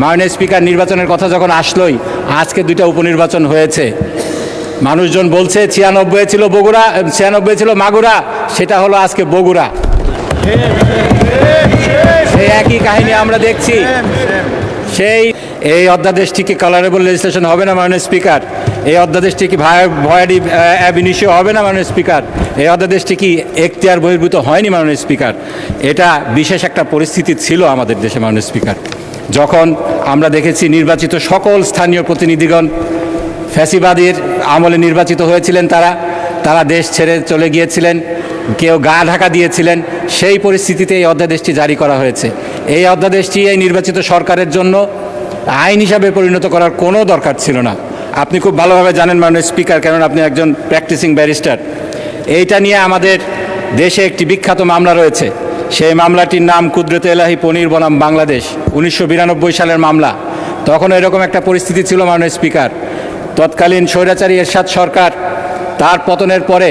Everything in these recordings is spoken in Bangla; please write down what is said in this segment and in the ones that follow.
মাননীয় স্পিকার, নির্বাচনের কথা যখন আসলোই, আজকে দুইটা উপনির্বাচন হয়েছে। মানুষজন বলছে 96 ছিল বগুড়া, 96 ছিল মাগুরা, সেটা হলো আজকে বগুড়া। সেই একই কাহিনী আমরা দেখছি। এই অধ্যাদেশটি কি কালারেবল লেজিসলেশন হবে না মাননীয় স্পিকার? এই অধ্যাদেশটি কি ভয়াডি অ্যাব ইনিশিও হবে না মাননীয় স্পিকার? এই অধ্যাদেশটি কি এখতিয়ার বহির্ভূত হয়নি মাননীয় স্পিকার? এটা বিশেষ একটা পরিস্থিতি ছিল আমাদের দেশে মাননীয় স্পিকার, যখন আমরা দেখেছি নির্বাচিত সকল স্থানীয় প্রতিনিধিগণ ফ্যাসিবাদীর আমলে নির্বাচিত হয়েছিলেন। তারা দেশ ছেড়ে চলে গিয়েছিলেন, কেউ গা ঢাকা দিয়েছিলেন। সেই পরিস্থিতিতে এই অধ্যাদেশটি জারি করা হয়েছে। এই অধ্যাদেশটি এই নির্বাচিত সরকারের জন্য আইন হিসাবে পরিণত করার কোনো দরকার ছিল না। আপনি খুব ভালোভাবে জানেন মাননীয় স্পিকার, কারণ আপনি একজন প্র্যাকটিসিং ব্যারিস্টার। এইটা নিয়ে আমাদের দেশে একটি বিখ্যাত মামলা রয়েছে। সেই মামলাটির নাম কুদরতে এলাহি পনির বনাম বাংলাদেশ, 1992 সালের মামলা। তখন এরকম একটা পরিস্থিতি ছিল মাননীয় স্পিকার, তৎকালীন স্বৈরাচারী এরশাদ সরকার, তার পতনের পরে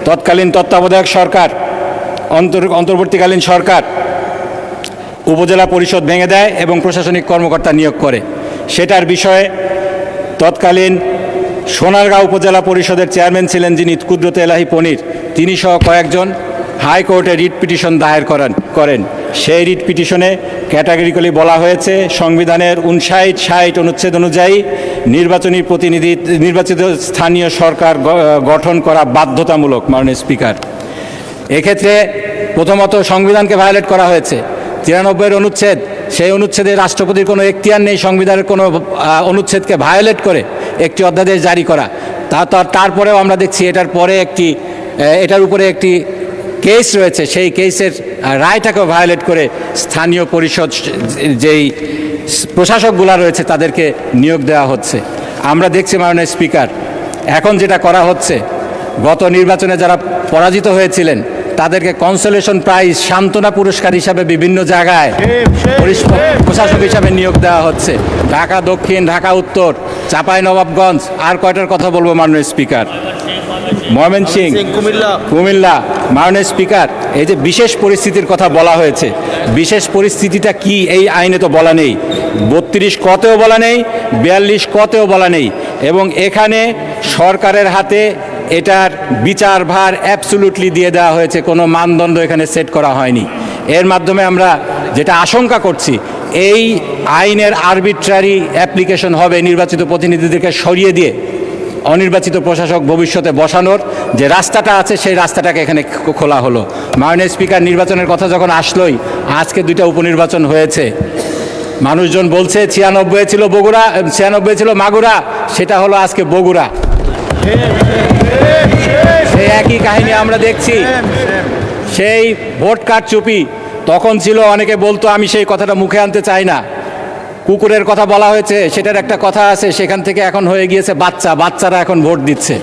তৎকালীন তত্ত্বাবধায়ক সরকার, অন্তর্বর্তীকালীন সরকার উপজেলা পরিষদ ভেঙে দেয় এবং প্রশাসনিক কর্মকর্তা নিয়োগ করে। সেটার বিষয়ে তৎকালীন সোনারগাঁও উপজেলা পরিষদের চেয়ারম্যান ছিলেন যিনি কুদরতে এলাহি পনির, তিনি সহ কয়েকজন হাইকোর্টে রিট পিটিশন দায়ের করেন। সেই রিট পিটিশনে ক্যাটাগরিক্যালি বলা হয়েছে সংবিধানের 59-60 অনুচ্ছেদ অনুযায়ী নির্বাচিত স্থানীয় সরকার গঠন করা বাধ্যতামূলক মাননীয় স্পিকার। এক্ষেত্রে প্রথমত সংবিধানকে ভায়োলেট করা হয়েছে। 93 অনুচ্ছেদ, সেই অনুচ্ছেদে রাষ্ট্রপতির কোনো এখতিয়ার নেই সংবিধানের কোনো অনুচ্ছেদকে ভায়োলেট করে একটি অধ্যাদেশ জারি করা। তারপরেও আমরা দেখছি এটার উপরে একটি কেস রয়েছে, সেই কেসের রায়টাকেও ভায়োলেট করে স্থানীয় পরিষদ যেই প্রশাসকগুলা রয়েছে তাদেরকে নিয়োগ দেওয়া হচ্ছে। আমরা দেখছি মাননীয় স্পিকার, এখন যেটা করা হচ্ছে, গত নির্বাচনে যারা পরাজিত হয়েছিলেন তাদেরকে কনসোলেশন প্রাইজ, সান্ত্বনা পুরস্কার হিসাবে বিভিন্ন জায়গায় প্রশাসক হিসাবে নিয়োগ দেওয়া হচ্ছে। ঢাকা দক্ষিণ, ঢাকা উত্তর, চাঁপাইনবাবগঞ্জ, আর কয়টার কথা বলবো মাননীয় স্পিকার, ময়মনসিংহ, কুমিল্লা। মাননীয় স্পিকার, এই যে বিশেষ পরিস্থিতির কথা বলা হয়েছে, বিশেষ পরিস্থিতিটা কি এই আইনে তো বলা নেই, 32 কতেও বলা নেই, 42 কতেও বলা নেই। এবং এখানে সরকারের হাতে এটার বিচার ভার অ্যাবসুলুটলি দিয়ে দেওয়া হয়েছে, কোনো মানদণ্ড এখানে সেট করা হয়নি। এর মাধ্যমে আমরা যেটা আশঙ্কা করছি, এই আইনের আরবিট্রারি অ্যাপ্লিকেশন হবে নির্বাচিত প্রতিনিধিদেরকে সরিয়ে দিয়ে অনির্বাচিত প্রশাসক ভবিষ্যতে বসানোর যে রাস্তাটা আছে, সেই রাস্তাটাকে এখানে খোলা হলো। মাননীয় স্পিকার, নির্বাচনের কথা যখন আসলোই, আজকে দুইটা উপনির্বাচন হয়েছে। মানুষজন বলছে 96 ছিল বগুড়া, 96 ছিল মাগুরা, সেটা হলো আজকে বগুড়া। সেই একই কাহিনী আমরা দেখছি। সেই ভোট কারচুপি তখন ছিল, অনেকে বলতো, আমি সেই কথাটা মুখে আনতে চাই না, কুকুরের কথা বলা হয়েছে, সেটার একটা কথা আছে, সেখান থেকে এখন হয়ে গিয়েছে বাচ্চারা এখন ভোট দিচ্ছে।